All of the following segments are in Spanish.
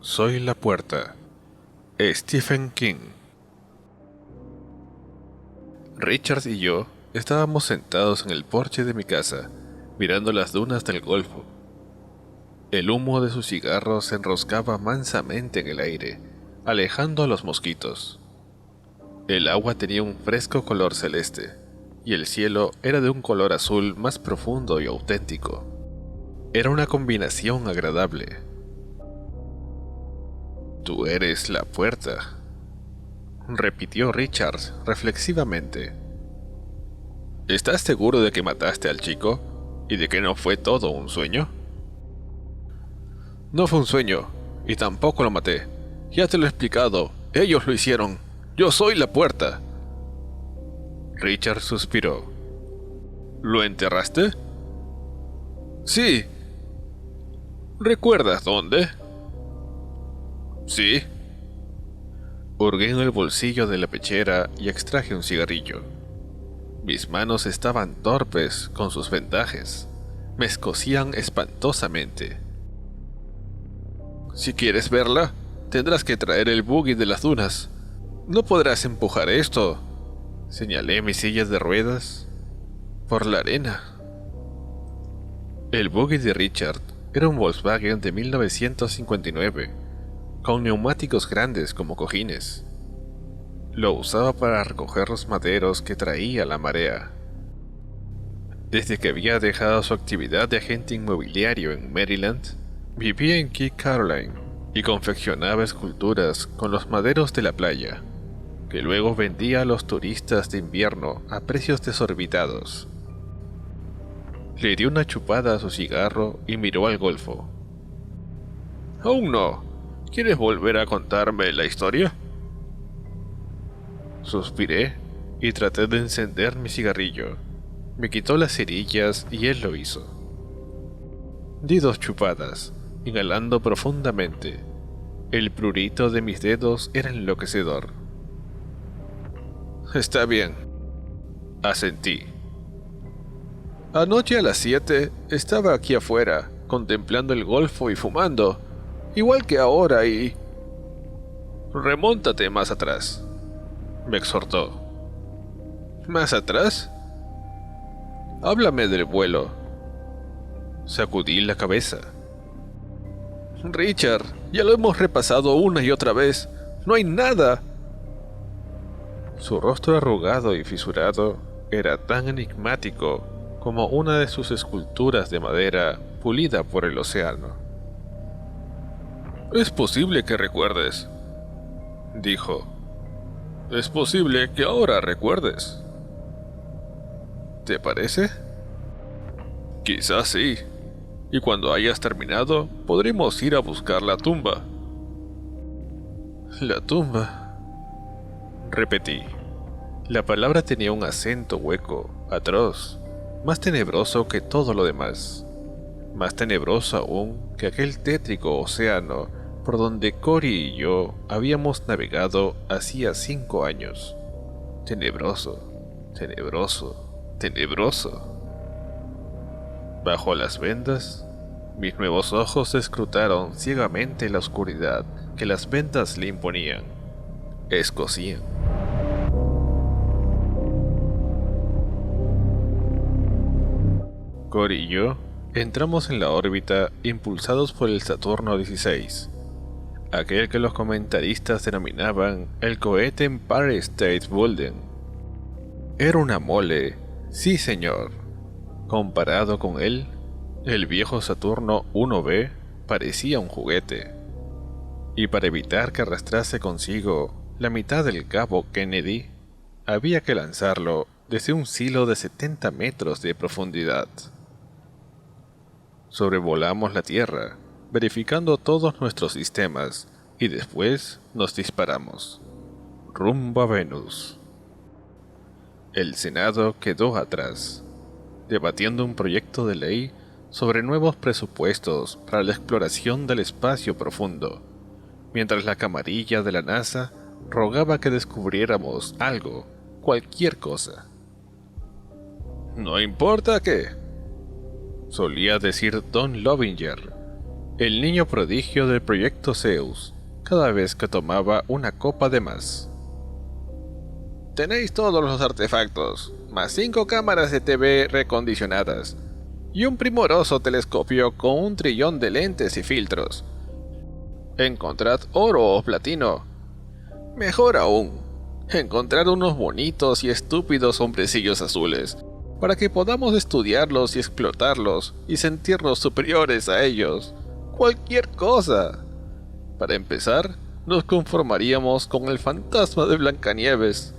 Soy la puerta. Stephen King. Richard y yo estábamos sentados en el porche de mi casa, mirando las dunas del Golfo. El humo de su cigarro se enroscaba mansamente en el aire, alejando a los mosquitos. El agua tenía un fresco color celeste, y el cielo era de un color azul más profundo y auténtico. Era una combinación agradable. «Tú eres la puerta», repitió Richard reflexivamente. «¿Estás seguro de que mataste al chico y de que no fue todo un sueño?» «No fue un sueño, y tampoco lo maté. Ya te lo he explicado, ellos lo hicieron. Yo soy la puerta». Richard suspiró. «¿Lo enterraste?» «Sí». «¿Recuerdas dónde?» «Sí». Hurgué en el bolsillo de la pechera y extraje un cigarrillo. Mis manos estaban torpes con sus vendajes. Me escocían espantosamente. «Si quieres verla, tendrás que traer el buggy de las dunas. No podrás empujar esto», señalé mis sillas de ruedas, «por la arena». El buggy de Richard era un Volkswagen de 1959, con neumáticos grandes como cojines. Lo usaba para recoger los maderos que traía la marea. Desde que había dejado su actividad de agente inmobiliario en Maryland, vivía en Cape Caroline y confeccionaba esculturas con los maderos de la playa, que luego vendía a los turistas de invierno a precios desorbitados. Le dio una chupada a su cigarro y miró al Golfo. «Aún no. ¿Quieres volver a contarme la historia?» Suspiré y traté de encender mi cigarrillo. Me quitó las cerillas y él lo hizo. Di 2 chupadas, inhalando profundamente. El prurito de mis dedos era enloquecedor. «Está bien», asentí. «Anoche a las 7 estaba aquí afuera, contemplando el Golfo y fumando, igual que ahora y...» «Remóntate más atrás», me exhortó. «¿Más atrás?» «Háblame del vuelo». Sacudí la cabeza. «Richard, ya lo hemos repasado una y otra vez. No hay nada». Su rostro arrugado y fisurado era tan enigmático como una de sus esculturas de madera pulida por el océano. «Es posible que recuerdes», dijo. «Es posible que ahora recuerdes». «¿Te parece?» «Quizás sí. Y cuando hayas terminado, podremos ir a buscar la tumba». «La tumba», repetí. La palabra tenía un acento hueco, atroz, más tenebroso que todo lo demás. Más tenebroso aún que aquel tétrico océano por donde Cory y yo habíamos navegado hacía 5 años. Tenebroso, tenebroso, tenebroso. Bajo las vendas, mis nuevos ojos escrutaron ciegamente la oscuridad que las vendas le imponían. Escocían. Cory y yo entramos en la órbita impulsados por el Saturno 16, aquel que los comentaristas denominaban el cohete Empire State Building. Era una mole, sí señor. Comparado con él, el viejo Saturno 1B parecía un juguete. Y para evitar que arrastrase consigo la mitad del cabo Kennedy, había que lanzarlo desde un silo de 70 metros de profundidad. Sobrevolamos la Tierra, verificando todos nuestros sistemas, y después nos disparamos, rumbo a Venus. El Senado quedó atrás, debatiendo un proyecto de ley sobre nuevos presupuestos para la exploración del espacio profundo, mientras la camarilla de la NASA rogaba que descubriéramos algo, cualquier cosa. «No importa qué», solía decir Don Lovinger, el niño prodigio del proyecto Zeus, cada vez que tomaba una copa de más. Tenéis todos los artefactos, más 5 cámaras de TV recondicionadas, y un primoroso telescopio con 1 trillón de lentes y filtros. Encontrad oro o platino. Mejor aún, encontrad unos bonitos y estúpidos hombrecillos azules, para que podamos estudiarlos y explotarlos y sentirnos superiores a ellos. Cualquier cosa. Para empezar, nos conformaríamos con el fantasma de Blancanieves.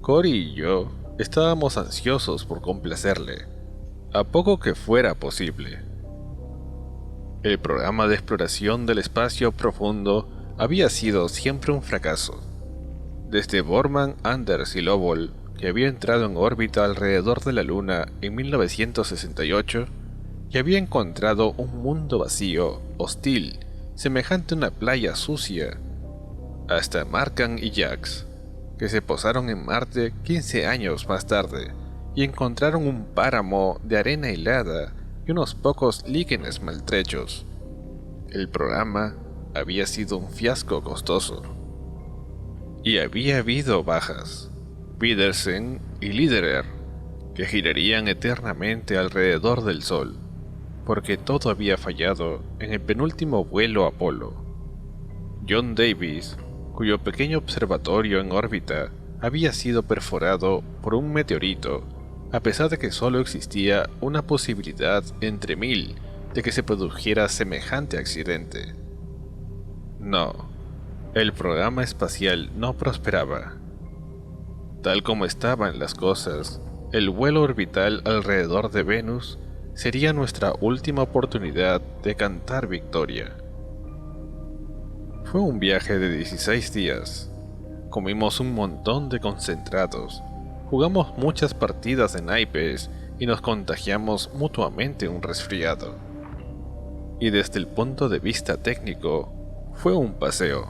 Cory y yo estábamos ansiosos por complacerle, a poco que fuera posible. El programa de exploración del espacio profundo había sido siempre un fracaso. Desde Borman, Anders y Lovell, que había entrado en órbita alrededor de la Luna en 1968, y había encontrado un mundo vacío, hostil, semejante a una playa sucia, hasta Markan y Jax, que se posaron en Marte 15 años más tarde y encontraron un páramo de arena helada y unos pocos líquenes maltrechos. El programa había sido un fiasco costoso. Y había habido bajas, Pedersen y Lederer, que girarían eternamente alrededor del Sol, porque todo había fallado en el penúltimo vuelo Apolo. John Davis, cuyo pequeño observatorio en órbita había sido perforado por un meteorito, a pesar de que solo existía una posibilidad entre 1000 de que se produjera semejante accidente. No, el programa espacial no prosperaba. Tal como estaban las cosas, el vuelo orbital alrededor de Venus sería nuestra última oportunidad de cantar victoria. Fue un viaje de 16 días. Comimos un montón de concentrados, jugamos muchas partidas de naipes y nos contagiamos mutuamente un resfriado. Y desde el punto de vista técnico, fue un paseo.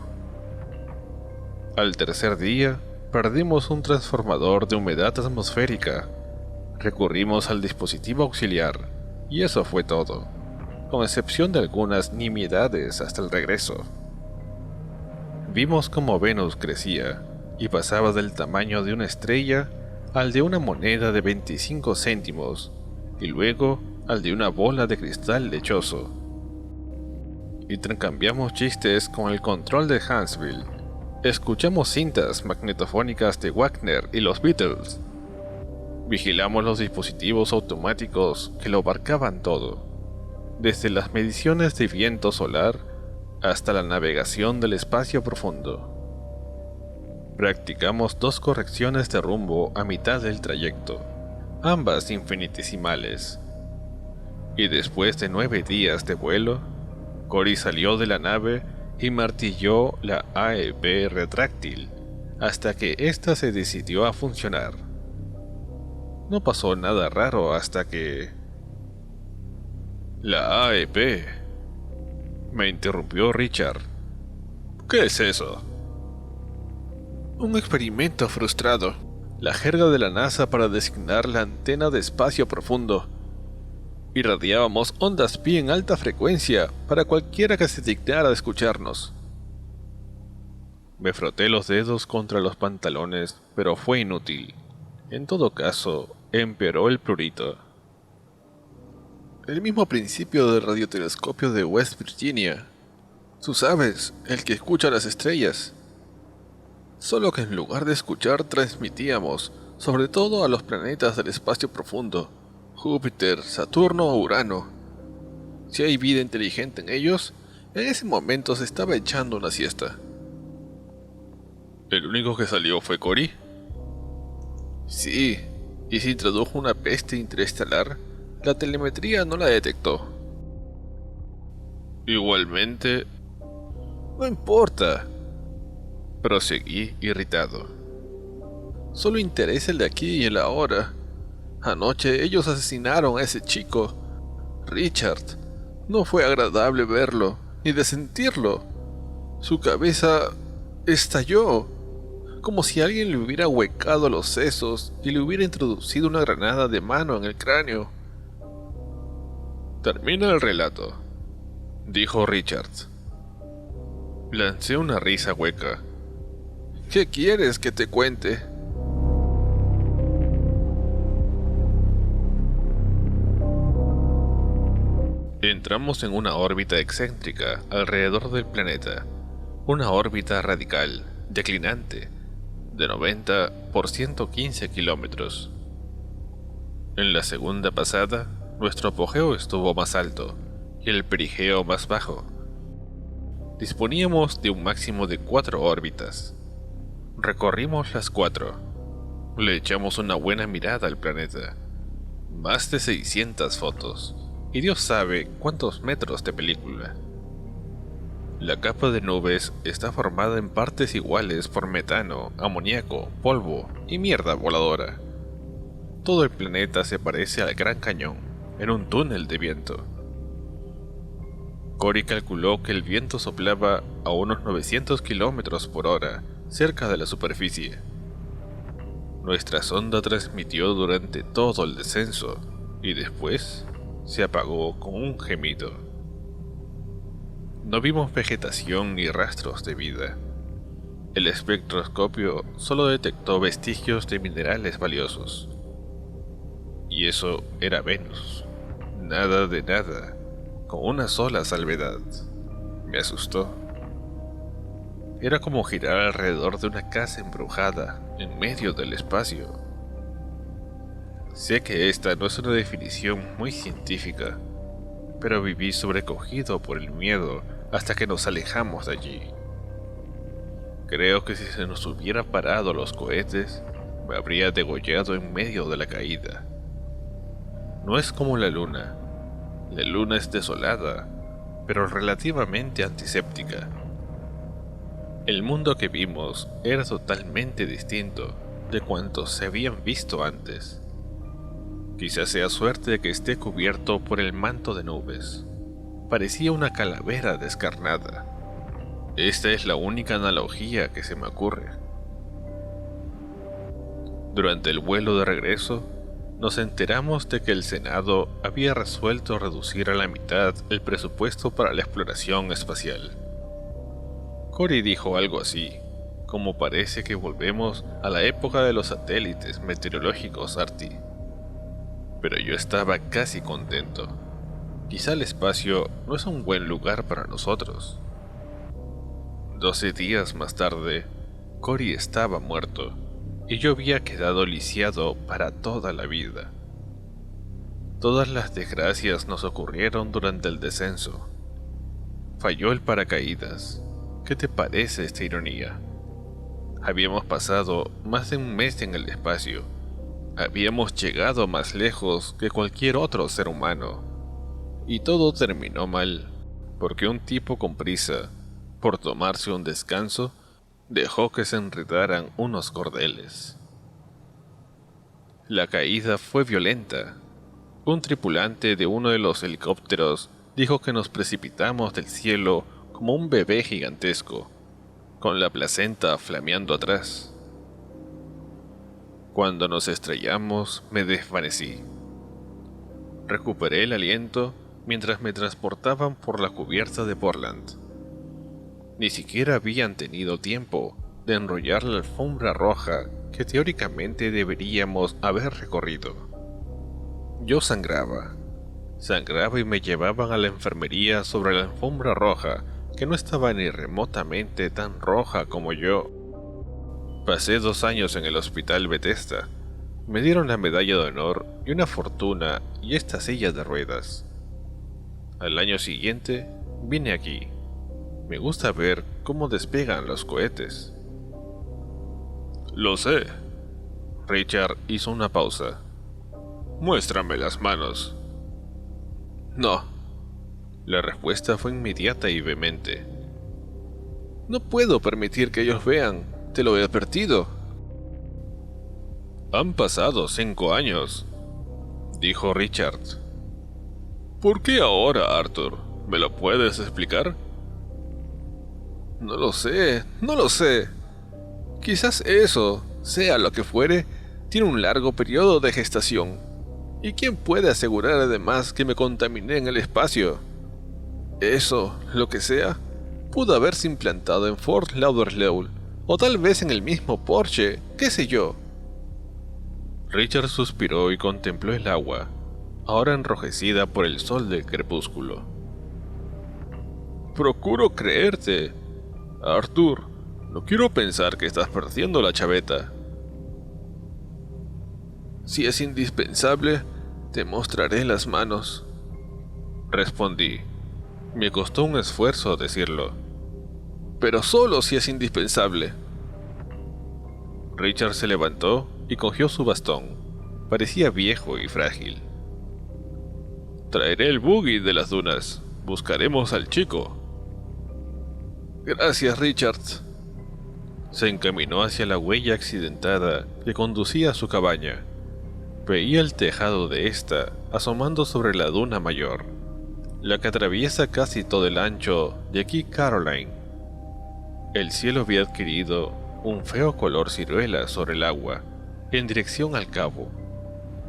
Al tercer día, perdimos un transformador de humedad atmosférica. Recurrimos al dispositivo auxiliar, y eso fue todo, con excepción de algunas nimiedades hasta el regreso. Vimos cómo Venus crecía, y pasaba del tamaño de una estrella al de una moneda de 25 céntimos, y luego al de una bola de cristal lechoso. Intercambiamos chistes con el control de Huntsville. Escuchamos cintas magnetofónicas de Wagner y los Beatles. Vigilamos los dispositivos automáticos que lo abarcaban todo, desde las mediciones de viento solar hasta la navegación del espacio profundo. Practicamos 2 correcciones de rumbo a mitad del trayecto, ambas infinitesimales. Y después de 9 días de vuelo, Cory salió de la nave y martilló la AEP retráctil hasta que ésta se decidió a funcionar. No pasó nada raro hasta que... «La AEP», me interrumpió Richard. «¿Qué es eso?» «Un experimento frustrado. La jerga de la NASA para designar la antena de espacio profundo. Irradiábamos ondas pi en alta frecuencia para cualquiera que se dignara a escucharnos». Me froté los dedos contra los pantalones, pero fue inútil. En todo caso, empeoró el prurito. «El mismo principio del radiotelescopio de West Virginia. Tú sabes, el que escucha las estrellas. Solo que en lugar de escuchar transmitíamos, sobre todo a los planetas del espacio profundo, Júpiter, Saturno o Urano. Si hay vida inteligente en ellos, en ese momento se estaba echando una siesta». «¿El único que salió fue Cory?» «Sí, y se introdujo una peste interestelar. La telemetría no la detectó». «Igualmente...» «No importa», proseguí irritado. «Solo interesa el de aquí y el ahora. Anoche ellos asesinaron a ese chico, Richard. No fue agradable verlo, ni de sentirlo. Su cabeza estalló, como si alguien le hubiera huecado los sesos y le hubiera introducido una granada de mano en el cráneo. Termina el relato, dijo Richard. Lancé una risa hueca. ¿Qué quieres que te cuente? Entramos en una órbita excéntrica alrededor del planeta, una órbita radical, declinante, de 90 por 115 kilómetros. En la segunda pasada, nuestro apogeo estuvo más alto y el perigeo más bajo. Disponíamos de un máximo de 4 órbitas. Recorrimos las 4. Le echamos una buena mirada al planeta. Más de 600 fotos, y Dios sabe cuántos metros de película. La capa de nubes está formada en partes iguales por metano, amoníaco, polvo y mierda voladora. Todo el planeta se parece al Gran Cañón, en un túnel de viento. Cory calculó que el viento soplaba a unos 900 kilómetros por hora cerca de la superficie. Nuestra sonda transmitió durante todo el descenso y después se apagó con un gemido. No vimos vegetación ni rastros de vida. El espectroscopio solo detectó vestigios de minerales valiosos. Y eso era Venus. Nada de nada, con una sola salvedad. Me asustó. Era como girar alrededor de una casa embrujada en medio del espacio. Sé que esta no es una definición muy científica, pero viví sobrecogido por el miedo hasta que nos alejamos de allí. Creo que si se nos hubiera parado los cohetes, me habría degollado en medio de la caída. No es como la luna. La luna es desolada, pero relativamente antiséptica. El mundo que vimos era totalmente distinto de cuantos se habían visto antes. Quizás sea suerte de que esté cubierto por el manto de nubes. Parecía una calavera descarnada. Esta es la única analogía que se me ocurre. Durante el vuelo de regreso, nos enteramos de que el Senado había resuelto reducir a la mitad el presupuesto para la exploración espacial. Cory dijo algo así, como parece que volvemos a la época de los satélites meteorológicos ARTI. Pero yo estaba casi contento. Quizá el espacio no es un buen lugar para nosotros. 12 días más tarde, Cory estaba muerto, y yo había quedado lisiado para toda la vida. Todas las desgracias nos ocurrieron durante el descenso. Falló el paracaídas. ¿Qué te parece esta ironía? Habíamos pasado más de un mes en el espacio. Habíamos llegado más lejos que cualquier otro ser humano. Y todo terminó mal, porque un tipo con prisa, por tomarse un descanso, dejó que se enredaran unos cordeles. La caída fue violenta. Un tripulante de uno de los helicópteros dijo que nos precipitamos del cielo como un bebé gigantesco, con la placenta flameando atrás. Cuando nos estrellamos, me desvanecí. Recuperé el aliento mientras me transportaban por la cubierta de Portland. Ni siquiera habían tenido tiempo de enrollar la alfombra roja que teóricamente deberíamos haber recorrido. Yo sangraba y me llevaban a la enfermería sobre la alfombra roja, que no estaba ni remotamente tan roja como yo. Pasé 2 años en el hospital Bethesda. Me dieron la medalla de honor y una fortuna y esta silla de ruedas. Al año siguiente, vine aquí. Me gusta ver cómo despegan los cohetes. Lo sé. Richard hizo una pausa. Muéstrame las manos. No. La respuesta fue inmediata y vehemente. No puedo permitir que ellos vean, te lo he advertido. Han pasado 5 años, dijo Richard. ¿Por qué ahora, Arthur? ¿Me lo puedes explicar? No lo sé. Quizás eso, sea lo que fuere, tiene un largo periodo de gestación. ¿Y quién puede asegurar además que me contaminé en el espacio? Eso, lo que sea, pudo haberse implantado en Fort Lauderdale, o tal vez en el mismo Porsche, qué sé yo. Richard suspiró y contempló el agua, ahora enrojecida por el sol del crepúsculo. Procuro creerte. Arthur, no quiero pensar que estás perdiendo la chaveta. Si es indispensable, te mostraré las manos. Respondí. Me costó un esfuerzo decirlo. Pero solo si es indispensable. Richard se levantó y cogió su bastón. Parecía viejo y frágil. Traeré el buggy de las dunas. Buscaremos al chico. Gracias, Richard. Se encaminó hacia la huella accidentada que conducía a su cabaña. Veía el tejado de esta asomando sobre la duna mayor, la que atraviesa casi todo el ancho de Key Caroline. El cielo había adquirido un feo color ciruela sobre el agua, en dirección al cabo,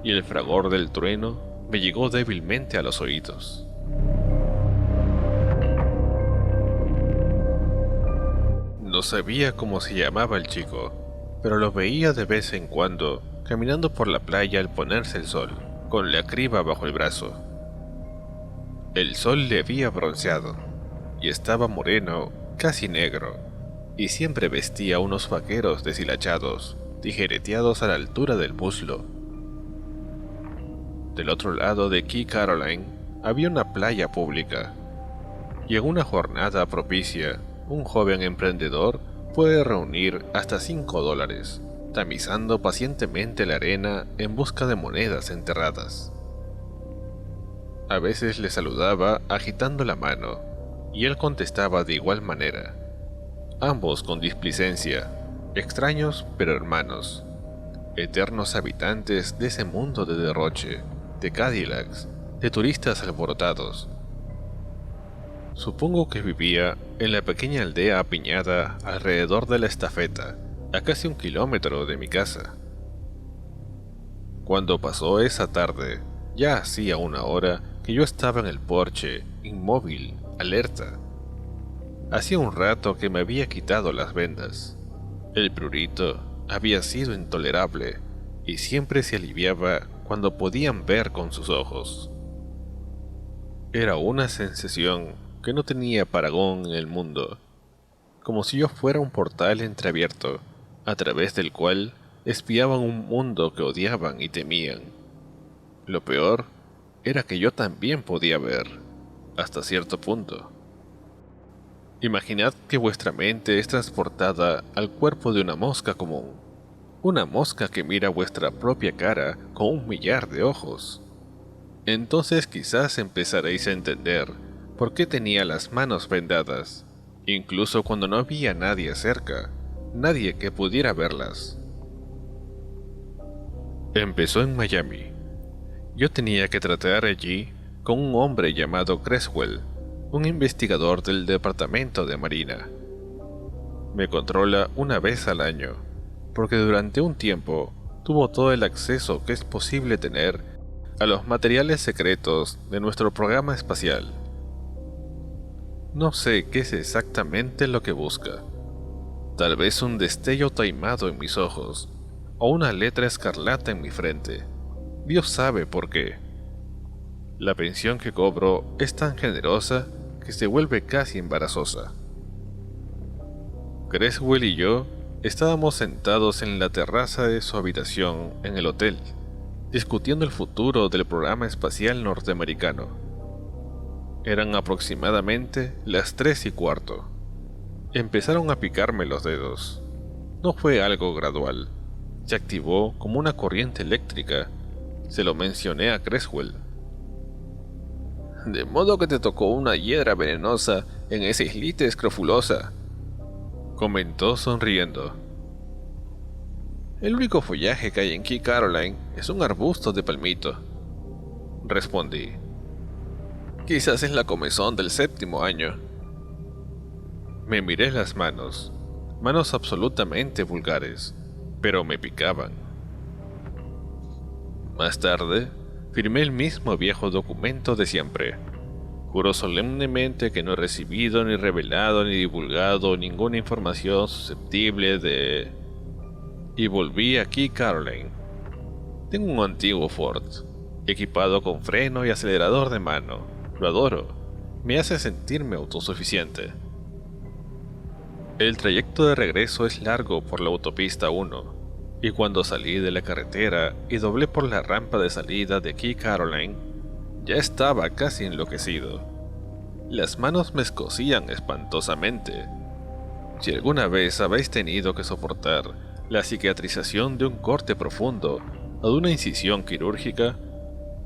y el fragor del trueno me llegó débilmente a los oídos. No sabía cómo se llamaba el chico, pero lo veía de vez en cuando caminando por la playa al ponerse el sol, con la criba bajo el brazo. El sol le había bronceado, y estaba moreno, casi negro, y siempre vestía unos vaqueros deshilachados, tijereteados a la altura del muslo. Del otro lado de Key Caroline había una playa pública, y en una jornada propicia, un joven emprendedor puede reunir hasta $5, tamizando pacientemente la arena en busca de monedas enterradas. A veces le saludaba agitando la mano, y él contestaba de igual manera, ambos con displicencia, extraños pero hermanos, eternos habitantes de ese mundo de derroche, de Cadillacs, de turistas alborotados. Supongo que vivía en la pequeña aldea apiñada alrededor de la estafeta, a casi 1 kilómetro de mi casa. Cuando pasó esa tarde, ya hacía 1 hora que yo estaba en el porche, inmóvil, alerta. Hacía un rato que me había quitado las vendas. El prurito había sido intolerable y siempre se aliviaba cuando podían ver con sus ojos. Era una sensación que no tenía parangón en el mundo, como si yo fuera un portal entreabierto, a través del cual espiaban un mundo que odiaban y temían. Lo peor era que yo también podía ver, hasta cierto punto. Imaginad que vuestra mente es transportada al cuerpo de una mosca común, una mosca que mira vuestra propia cara con 1 millar de ojos. Entonces quizás empezaréis a entender por qué tenía las manos vendadas, incluso cuando no había nadie cerca, nadie que pudiera verlas. Empezó en Miami. Yo tenía que tratar allí con un hombre llamado Creswell, un investigador del Departamento de Marina. Me controla 1 vez al año, porque durante un tiempo tuvo todo el acceso que es posible tener a los materiales secretos de nuestro programa espacial. No sé qué es exactamente lo que busca. Tal vez un destello taimado en mis ojos, o una letra escarlata en mi frente. Dios sabe por qué. La pensión que cobro es tan generosa que se vuelve casi embarazosa. Creswell y yo estábamos sentados en la terraza de su habitación en el hotel, discutiendo el futuro del programa espacial norteamericano. Eran aproximadamente las 3:15. Empezaron a picarme los dedos. No fue algo gradual. Se activó como una corriente eléctrica. Se lo mencioné a Creswell. De modo que te tocó una hiedra venenosa en esa islita escrofulosa, comentó sonriendo. El único follaje que hay en Key Caroline es un arbusto de palmito, respondí. Quizás es la comezón del 7º año. Me miré las manos absolutamente vulgares, pero me picaban. Más tarde, Firmé el mismo viejo documento de siempre. Juro solemnemente que no he recibido, ni revelado, ni divulgado ninguna información susceptible de... Y volví aquí, Caroline. Tengo un antiguo Ford, equipado con freno y acelerador de mano. Lo adoro. Me hace sentirme autosuficiente. El trayecto de regreso es largo por la autopista 1, y cuando salí de la carretera y doblé por la rampa de salida de Key Caroline, ya estaba casi enloquecido. Las manos me escocían espantosamente. Si alguna vez habéis tenido que soportar la cicatrización de un corte profundo o de una incisión quirúrgica,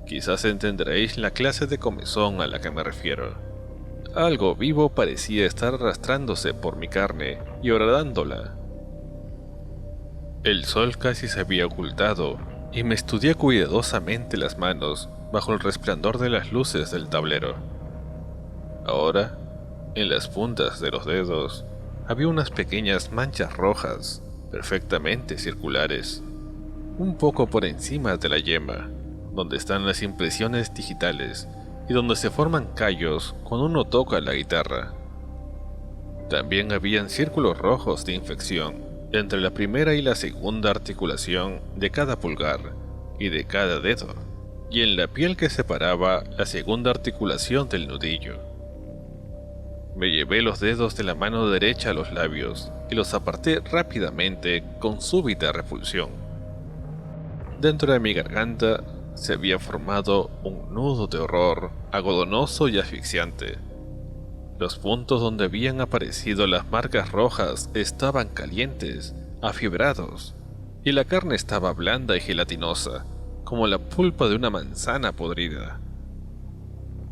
quizás entenderéis la clase de comezón a la que me refiero. Algo vivo parecía estar arrastrándose por mi carne y horadándola. El sol casi se había ocultado y me estudié cuidadosamente las manos bajo el resplandor de las luces del tablero. Ahora, en las puntas de los dedos, había unas pequeñas manchas rojas, perfectamente circulares, un poco por encima de la yema, donde están las impresiones digitales y donde se forman callos cuando uno toca la guitarra. También habían círculos rojos de infección entre la primera y la segunda articulación de cada pulgar y de cada dedo, y en la piel que separaba la segunda articulación del nudillo. Me llevé los dedos de la mano derecha a los labios y los aparté rápidamente con súbita repulsión. Dentro de mi garganta se había formado un nudo de horror algodonoso y asfixiante. Los puntos donde habían aparecido las marcas rojas estaban calientes, afibrados, y la carne estaba blanda y gelatinosa, como la pulpa de una manzana podrida.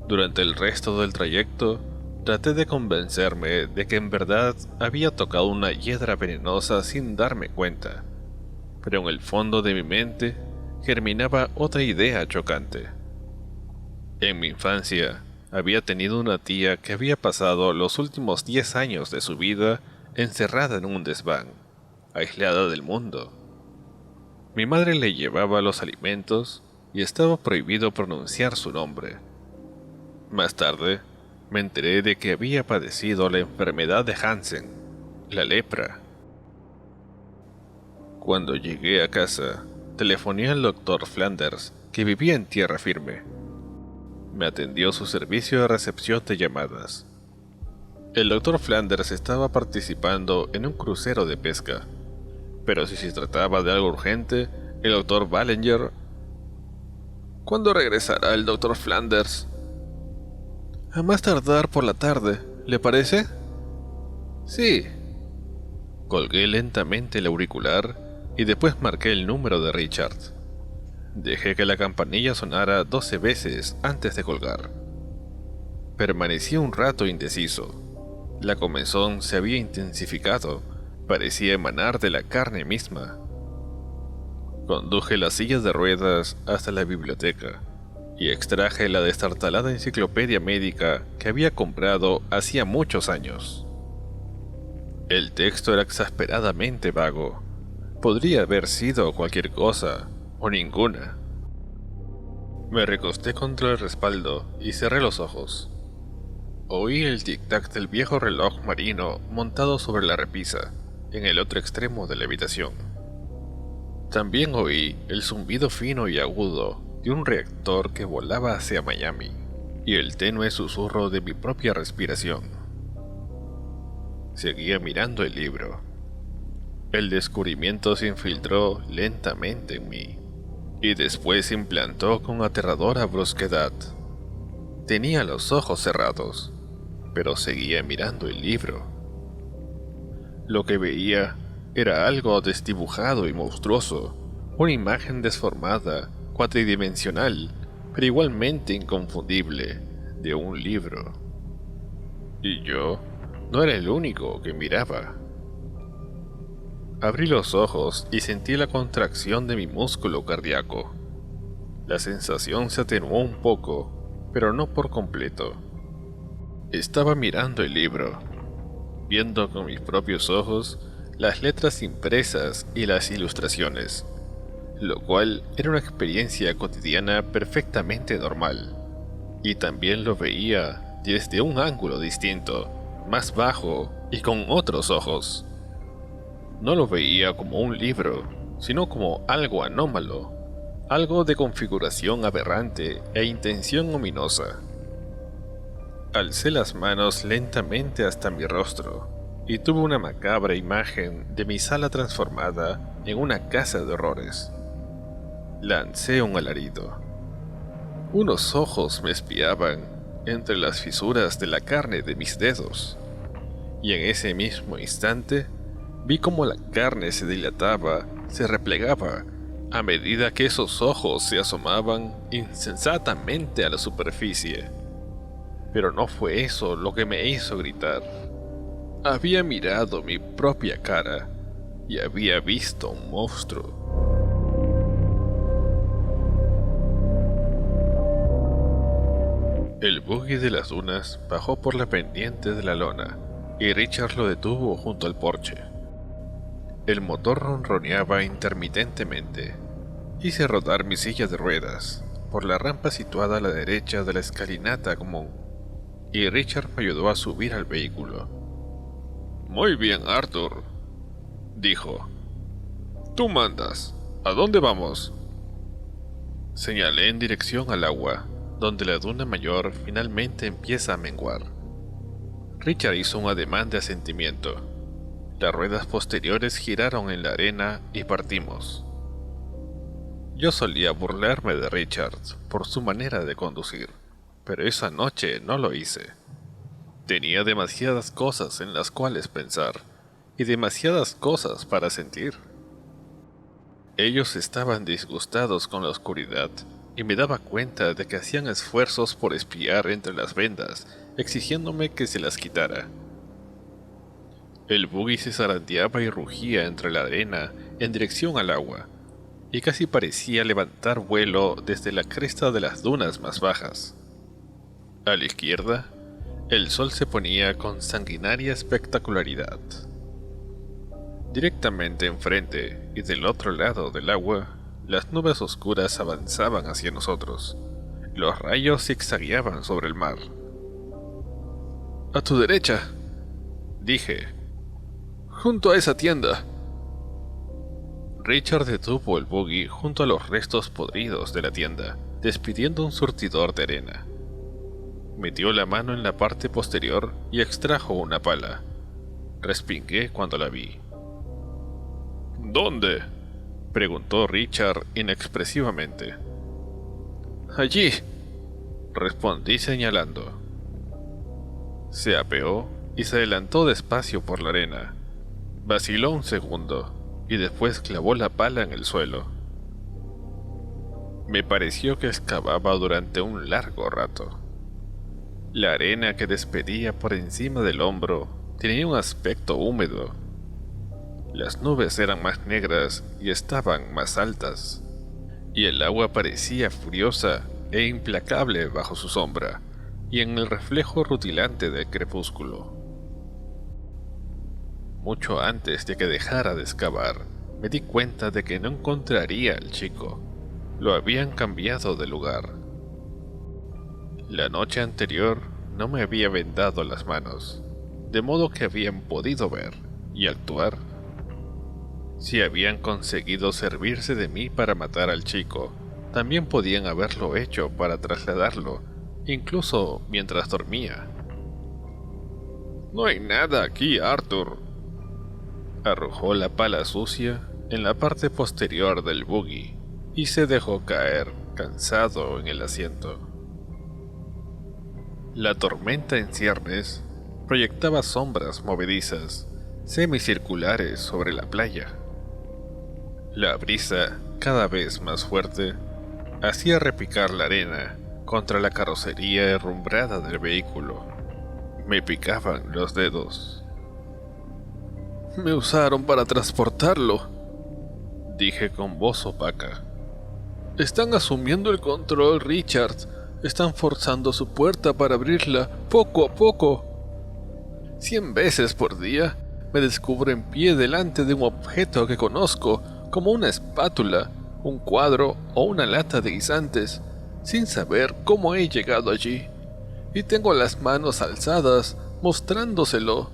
Durante el resto del trayecto, traté de convencerme de que en verdad había tocado una hiedra venenosa sin darme cuenta, pero en el fondo de mi mente germinaba otra idea chocante. En mi infancia, había tenido una tía que había pasado los últimos 10 años de su vida encerrada en un desván, aislada del mundo. Mi madre le llevaba los alimentos y estaba prohibido pronunciar su nombre. Más tarde, me enteré de que había padecido la enfermedad de Hansen, la lepra. Cuando llegué a casa, telefoné al doctor Flanders, que vivía en tierra firme. Me atendió su servicio de recepción de llamadas. El doctor Flanders estaba participando en un crucero de pesca, pero si se trataba de algo urgente, el doctor Ballinger... ¿Cuándo regresará el doctor Flanders? A más tardar por la tarde, ¿le parece? Sí. Colgué lentamente el auricular y después marqué el número de Richard. Dejé que la campanilla sonara 12 veces antes de colgar. Permanecí un rato indeciso. La comezón se había intensificado, parecía emanar de la carne misma. Conduje las sillas de ruedas hasta la biblioteca y extraje la destartalada enciclopedia médica que había comprado hacía muchos años. El texto era exasperadamente vago. Podría haber sido cualquier cosa o ninguna. Me recosté contra el respaldo y cerré los ojos. Oí el tic-tac del viejo reloj marino montado sobre la repisa, en el otro extremo de la habitación. También oí el zumbido fino y agudo de un reactor que volaba hacia Miami, y el tenue susurro de mi propia respiración. Seguía mirando el libro. El descubrimiento se infiltró lentamente en mí, y después se implantó con aterradora brusquedad. Tenía los ojos cerrados, pero seguía mirando el libro. Lo que veía era algo desdibujado y monstruoso, una imagen desformada, cuatridimensional, pero igualmente inconfundible, de un libro. Y yo no era el único que miraba. Abrí los ojos y sentí la contracción de mi músculo cardíaco. La sensación se atenuó un poco, pero no por completo. Estaba mirando el libro, viendo con mis propios ojos las letras impresas y las ilustraciones. lo cual era una experiencia cotidiana perfectamente normal. Y también lo veía desde un ángulo distinto, más bajo y con otros ojos. No lo veía como un libro, sino como algo anómalo, algo de configuración aberrante e intención ominosa. Alcé las manos lentamente hasta mi rostro y tuve una macabra imagen de mi sala transformada en una casa de horrores. Lancé un alarido. Unos ojos me espiaban entre las fisuras de la carne de mis dedos, y en ese mismo instante vi cómo la carne se dilataba, se replegaba, a medida que esos ojos se asomaban insensatamente a la superficie. Pero no fue eso lo que me hizo gritar. Había mirado mi propia cara y había visto un monstruo. El buggy de las dunas bajó por la pendiente de la lona y Richard lo detuvo junto al porche. El motor ronroneaba intermitentemente. Hice rodar mi silla de ruedas por la rampa situada a la derecha de la escalinata común, y Richard me ayudó a subir al vehículo. «Muy bien, Arthur», dijo. «Tú mandas. ¿A dónde vamos?» Señalé en dirección al agua, donde la duna mayor finalmente empieza a menguar. Richard hizo un ademán de asentimiento. Las ruedas posteriores giraron en la arena y partimos. Yo solía burlarme de Richard por su manera de conducir, pero esa noche no lo hice. Tenía demasiadas cosas en las cuales pensar y demasiadas cosas para sentir. Ellos estaban disgustados con la oscuridad y me daba cuenta de que hacían esfuerzos por espiar entre las vendas, exigiéndome que se las quitara. El buggy se zarandeaba y rugía entre la arena en dirección al agua, y casi parecía levantar vuelo desde la cresta de las dunas más bajas. A la izquierda, el sol se ponía con sanguinaria espectacularidad. Directamente enfrente y del otro lado del agua, las nubes oscuras avanzaban hacia nosotros. Los rayos zigzagueaban sobre el mar. «A tu derecha», dije. «Junto a esa tienda». Richard detuvo el buggy junto a los restos podridos de la tienda, despidiendo un surtidor de arena. Metió la mano en la parte posterior y extrajo una pala. Respingué cuando la vi. «¿Dónde?», preguntó Richard inexpresivamente. «Allí», respondí señalando. Se apeó y se adelantó despacio por la arena. Vaciló un segundo y después clavó la pala en el suelo. Me pareció que excavaba durante un largo rato. La arena que despedía por encima del hombro tenía un aspecto húmedo. Las nubes eran más negras y estaban más altas, y el agua parecía furiosa e implacable bajo su sombra y en el reflejo rutilante del crepúsculo. Mucho antes de que dejara de excavar, me di cuenta de que no encontraría al chico. Lo habían cambiado de lugar. La noche anterior no me había vendado las manos, de modo que habían podido ver y actuar. Si habían conseguido servirse de mí para matar al chico, también podían haberlo hecho para trasladarlo, incluso mientras dormía. «No hay nada aquí, Arthur», arrojó la pala sucia en la parte posterior del buggy y se dejó caer, cansado, en el asiento. La tormenta en ciernes proyectaba sombras movedizas, semicirculares sobre la playa. La brisa, cada vez más fuerte, hacía repicar la arena contra la carrocería herrumbrada del vehículo. Me picaban los dedos. «Me usaron para transportarlo», dije con voz opaca. «Están asumiendo el control, Richard. Están forzando su puerta para abrirla poco a poco. 100 veces por día me descubro en pie delante de un objeto que conozco como una espátula un cuadro o una lata de guisantes, sin saber cómo he llegado allí. Y tengo las manos alzadas, mostrándoselo,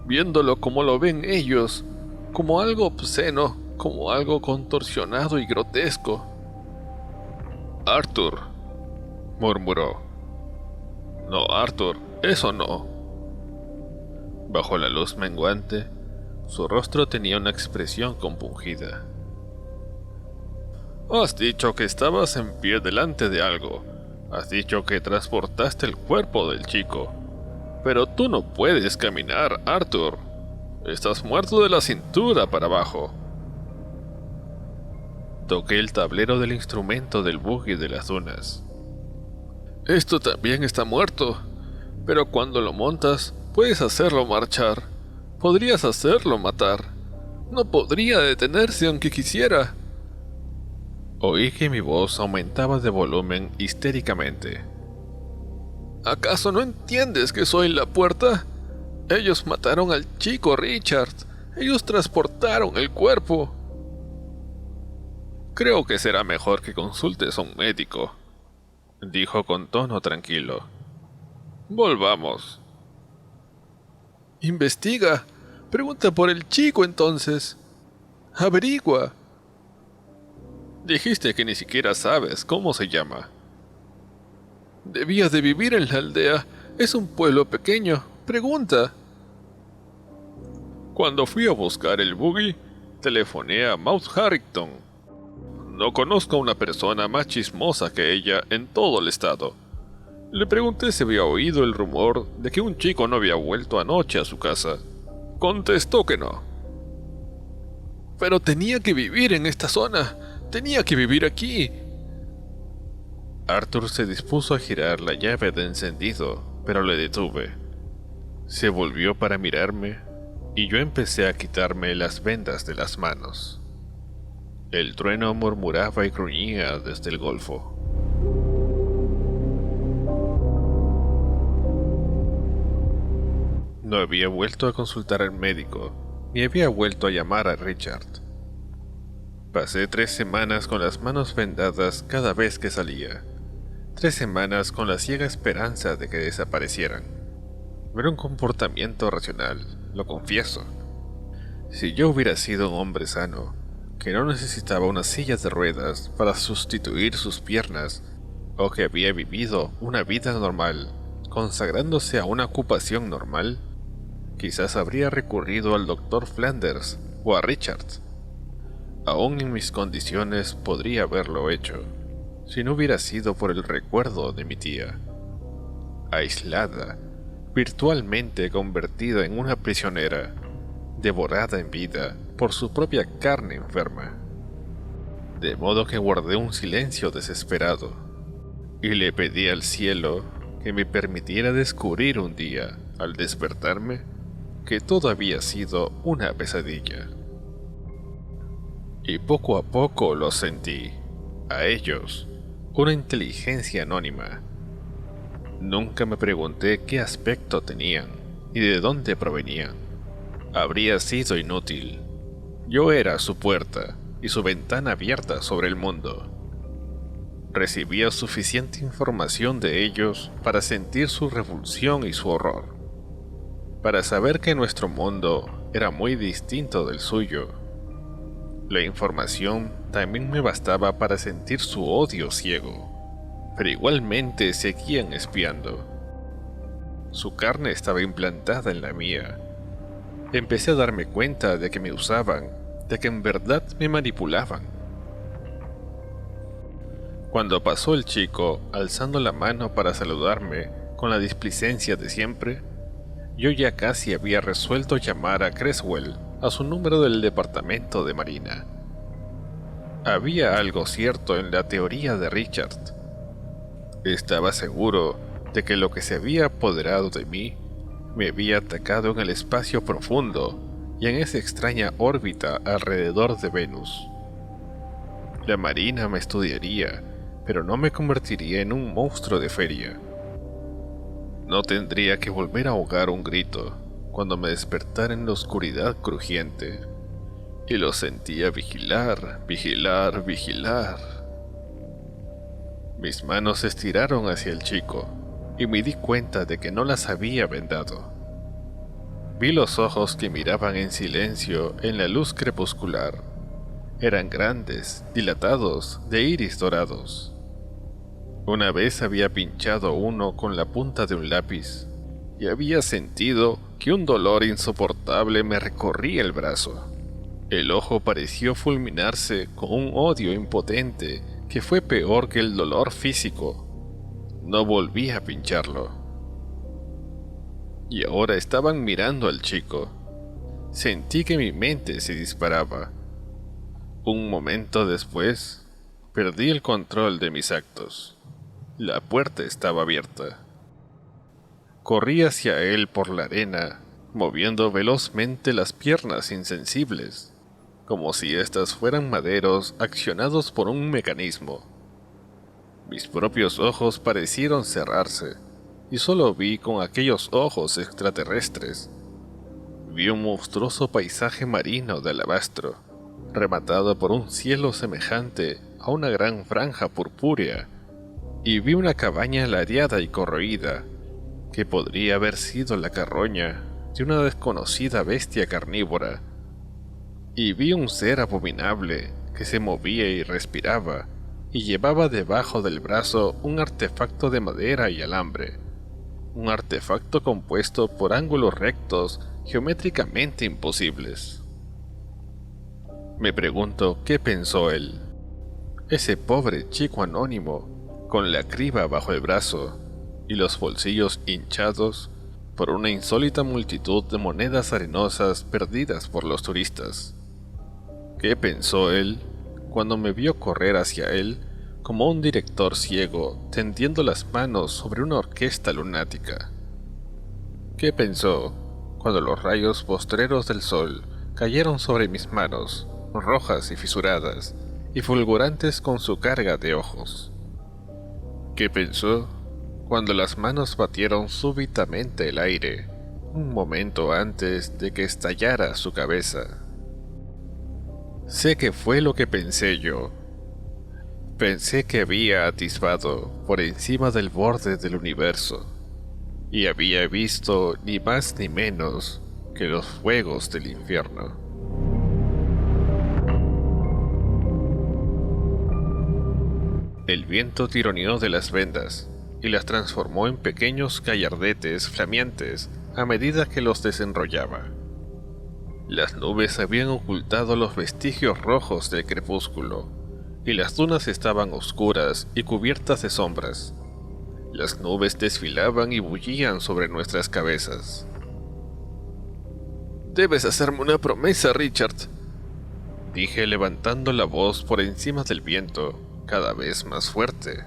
viéndolo como lo ven ellos, como algo obsceno, como algo contorsionado y grotesco. «Arthur», murmuró. «No, Arthur, eso no». Bajo la luz menguante, su rostro tenía una expresión compungida. «Has dicho que estabas en pie delante de algo. Has dicho que transportaste el cuerpo del chico. Pero tú no puedes caminar, Arthur. Estás muerto de la cintura para abajo». Toqué el tablero del instrumento del buggy de las dunas. «Esto también está muerto, pero cuando lo montas, puedes hacerlo marchar. Podrías hacerlo matar. No podría detenerse aunque quisiera». Oí que mi voz aumentaba de volumen histéricamente. «¿Acaso no entiendes que soy la puerta? Ellos mataron al chico Richard. Ellos transportaron el cuerpo». «Creo que será mejor que consultes a un médico», dijo con tono tranquilo. «Volvamos». «Investiga. Pregunta por el chico entonces. Averigua». «Dijiste que ni siquiera sabes cómo se llama». «Debía de vivir en la aldea. Es un pueblo pequeño. Pregunta». Cuando fui a buscar el buggy, telefoné a Mount Harrington. No conozco a una persona más chismosa que ella en todo el estado. Le pregunté si había oído el rumor de que un chico no había vuelto anoche a su casa. Contestó que no. «Pero tenía que vivir en esta zona. Tenía que vivir aquí». Arthur se dispuso a girar la llave de encendido, pero le detuve. Se volvió para mirarme y yo empecé a quitarme las vendas de las manos. El trueno murmuraba y gruñía desde el golfo. No había vuelto a consultar al médico, ni había vuelto a llamar a Richard. Pasé 3 semanas con las manos vendadas cada vez que salía. 3 semanas con la ciega esperanza de que desaparecieran. No era un comportamiento racional, lo confieso. Si yo hubiera sido un hombre sano, que no necesitaba una silla de ruedas para sustituir sus piernas, o que había vivido una vida normal, consagrándose a una ocupación normal, quizás habría recurrido al Dr. Flanders o a Richard. Aún en mis condiciones podría haberlo hecho, si no hubiera sido por el recuerdo de mi tía. Aislada, virtualmente convertida en una prisionera, devorada en vida por su propia carne enferma. De modo que guardé un silencio desesperado, y le pedí al cielo que me permitiera descubrir un día, al despertarme, que todo había sido una pesadilla. Y poco a poco los sentí, a ellos, una inteligencia anónima. Nunca me pregunté qué aspecto tenían, ni de dónde provenían. Habría sido inútil. Yo era su puerta y su ventana abierta sobre el mundo. Recibía suficiente información de ellos para sentir su revulsión y su horror, para saber que nuestro mundo era muy distinto del suyo. La información también me bastaba para sentir su odio ciego, pero igualmente seguían espiando. Su carne estaba implantada en la mía. Empecé a darme cuenta de que me usaban, de que en verdad me manipulaban. Cuando pasó el chico, alzando la mano para saludarme con la displicencia de siempre, yo ya casi había resuelto llamar a Creswell a su número del departamento de Marina. Había algo cierto en la teoría de Richard. Estaba seguro de que lo que se había apoderado de mí me había atacado en el espacio profundo y en esa extraña órbita alrededor de Venus. La Marina me estudiaría, pero no me convertiría en un monstruo de feria. No tendría que volver a ahogar un grito cuando me despertara en la oscuridad crujiente. y lo sentía vigilar, vigilar, vigilar. Mis manos se estiraron hacia el chico y me di cuenta de que no las había vendado. Vi los ojos que miraban en silencio en la luz crepuscular. Eran grandes, dilatados, de iris dorados. Una vez había pinchado uno con la punta de un lápiz y había sentido que un dolor insoportable me recorría el brazo. El ojo pareció fulminarse con un odio impotente que fue peor que el dolor físico. No volví a pincharlo. Y ahora estaban mirando al chico. Sentí que mi mente se disparaba. Un momento después, perdí el control de mis actos. La puerta estaba abierta. Corrí hacia él por la arena, moviendo velozmente las piernas insensibles, como si éstas fueran maderos accionados por un mecanismo. Mis propios ojos parecieron cerrarse, y solo vi con aquellos ojos extraterrestres. Vi un monstruoso paisaje marino de alabastro, rematado por un cielo semejante a una gran franja purpúrea, y vi una cabaña ladeada y corroída, que podría haber sido la carroña de una desconocida bestia carnívora, y vi un ser abominable que se movía y respiraba, y llevaba debajo del brazo un artefacto de madera y alambre, un artefacto compuesto por ángulos rectos geométricamente imposibles. Me pregunto qué pensó él, ese pobre chico anónimo, con la criba bajo el brazo y los bolsillos hinchados por una insólita multitud de monedas arenosas perdidas por los turistas. ¿Qué pensó él cuando me vio correr hacia él como un director ciego tendiendo las manos sobre una orquesta lunática? ¿Qué pensó cuando los rayos postreros del sol cayeron sobre mis manos, rojas y fisuradas, y fulgurantes con su carga de ojos? ¿Qué pensó cuando las manos batieron súbitamente el aire, un momento antes de que estallara su cabeza? Sé que fue lo que pensé yo. Pensé que había atisbado por encima del borde del universo, y había visto ni más ni menos que los fuegos del infierno. El viento tironeó de las vendas y las transformó en pequeños gallardetes flameantes a medida que los desenrollaba. Las nubes habían ocultado los vestigios rojos del crepúsculo, y las dunas estaban oscuras y cubiertas de sombras. Las nubes desfilaban y bullían sobre nuestras cabezas. «Debes hacerme una promesa, Richard», dije levantando la voz por encima del viento, cada vez más fuerte.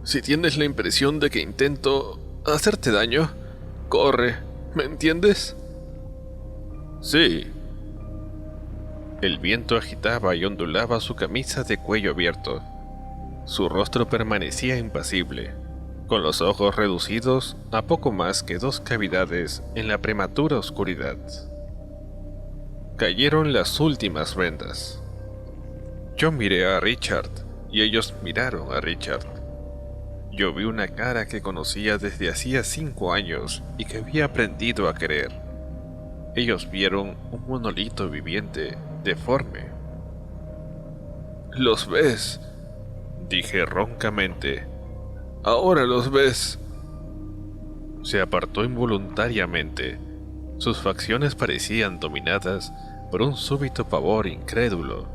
«Si tienes la impresión de que intento hacerte daño, corre, ¿me entiendes?» «Sí». El viento agitaba y ondulaba su camisa de cuello abierto. Su rostro permanecía impasible, con los ojos reducidos a poco más que 2 cavidades en la prematura oscuridad. Cayeron las últimas vendas. Yo miré a Richard, y ellos miraron a Richard. Yo vi una cara que conocía desde hacía 5 años y que había aprendido a querer. Ellos vieron un monolito viviente, deforme. «¿Los ves?», dije roncamente. «Ahora los ves». Se apartó involuntariamente. Sus facciones parecían dominadas por un súbito pavor incrédulo.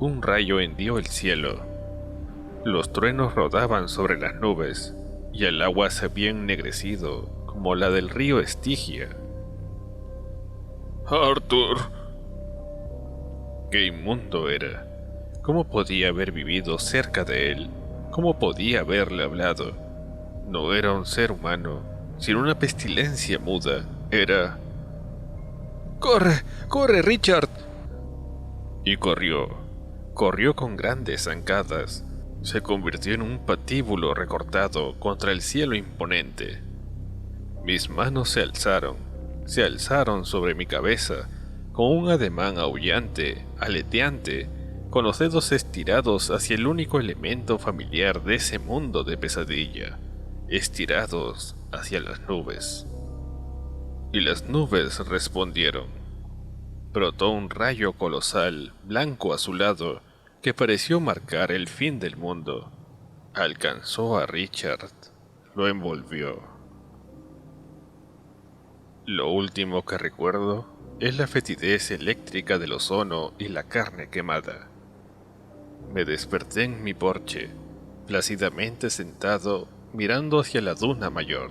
Un rayo hendió el cielo. Los truenos rodaban sobre las nubes, y el agua se había ennegrecido como la del río Estigia. «Arthur». Qué inmundo era. ¿Cómo podía haber vivido cerca de él? ¿Cómo podía haberle hablado? No era un ser humano, sino una pestilencia muda. Era... «¡Corre! ¡Corre, Richard!» Y corrió. Corrió con grandes zancadas. Se convirtió en un patíbulo recortado contra el cielo imponente. Mis manos se alzaron sobre mi cabeza, con un ademán aullante, aleteante, con los dedos estirados hacia el único elemento familiar de ese mundo de pesadilla, estirados hacia las nubes. Y las nubes respondieron. Brotó un rayo colosal, blanco azulado, que pareció marcar el fin del mundo. Alcanzó a Richard, lo envolvió. Lo último que recuerdo es la fetidez eléctrica del ozono y la carne quemada. Me desperté en mi porche, plácidamente sentado, mirando hacia la duna mayor.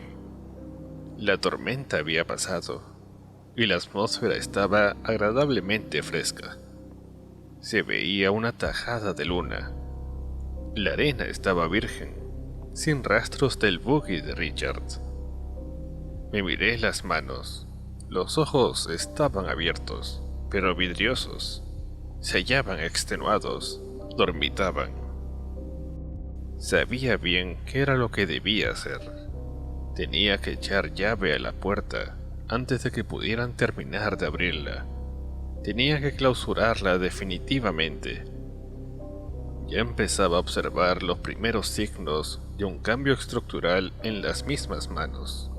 La tormenta había pasado, y la atmósfera estaba agradablemente fresca. Se veía una tajada de luna. La arena estaba virgen, sin rastros del buggy de Richard. Me miré las manos. Los ojos estaban abiertos, pero vidriosos. Se hallaban extenuados, dormitaban. Sabía bien qué era lo que debía hacer. Tenía que echar llave a la puerta antes de que pudieran terminar de abrirla. Tenía que clausurarla definitivamente. Ya empezaba a observar los primeros signos de un cambio estructural en las mismas manos.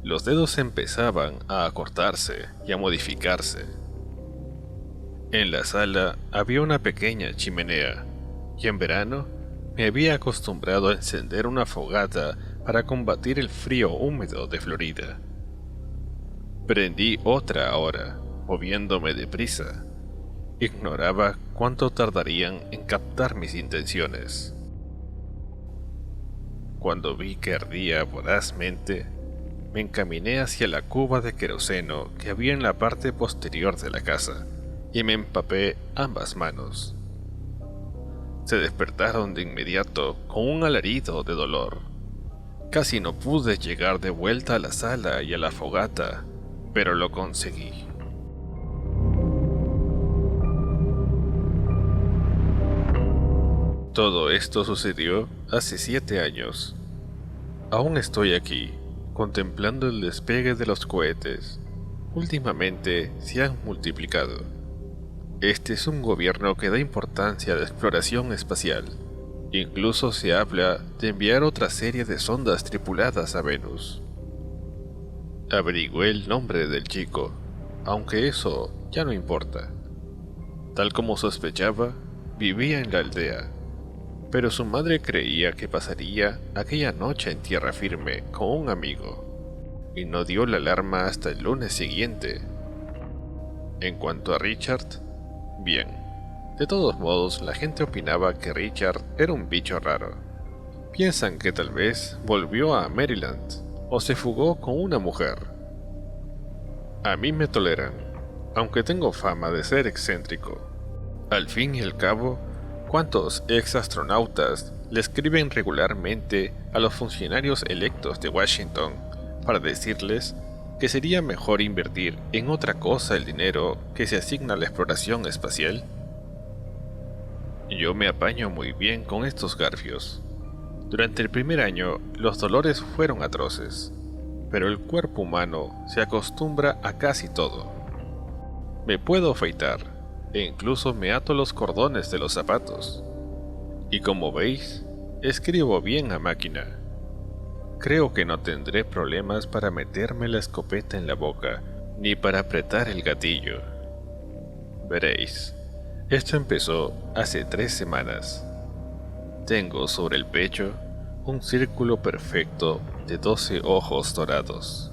Los dedos empezaban a acortarse y a modificarse. En la sala había una pequeña chimenea, y en verano me había acostumbrado a encender una fogata para combatir el frío húmedo de Florida. Prendí otra ahora, moviéndome deprisa. Ignoraba cuánto tardarían en captar mis intenciones. Cuando vi que ardía vorazmente, me encaminé hacia la cuba de queroseno que había en la parte posterior de la casa y me empapé ambas manos. Se despertaron de inmediato con un alarido de dolor. Casi no pude llegar de vuelta a la sala y a la fogata, pero lo conseguí. Todo esto sucedió hace 7 años. Aún estoy aquí, contemplando el despegue de los cohetes. Últimamente se han multiplicado. Este es un gobierno que da importancia a la exploración espacial. Incluso se habla de enviar otra serie de sondas tripuladas a Venus. Averigüé el nombre del chico, aunque eso ya no importa. Tal como sospechaba, vivía en la aldea, pero su madre creía que pasaría aquella noche en tierra firme con un amigo, y no dio la alarma hasta el lunes siguiente. En cuanto a Richard, bien, de todos modos la gente opinaba que Richard era un bicho raro. Piensan que tal vez volvió a Maryland o se fugó con una mujer. A mí me toleran, aunque tengo fama de ser excéntrico. Al fin y al cabo, ¿cuántos ex-astronautas le escriben regularmente a los funcionarios electos de Washington para decirles que sería mejor invertir en otra cosa el dinero que se asigna a la exploración espacial? Yo me apaño muy bien con estos garfios. Durante el primer año, los dolores fueron atroces, pero el cuerpo humano se acostumbra a casi todo. Me puedo afeitar, e incluso me ato los cordones de los zapatos. Y como veis, escribo bien a máquina. Creo que no tendré problemas para meterme la escopeta en la boca, ni para apretar el gatillo. Veréis, esto empezó hace 3 semanas. Tengo sobre el pecho un círculo perfecto de 12 ojos dorados.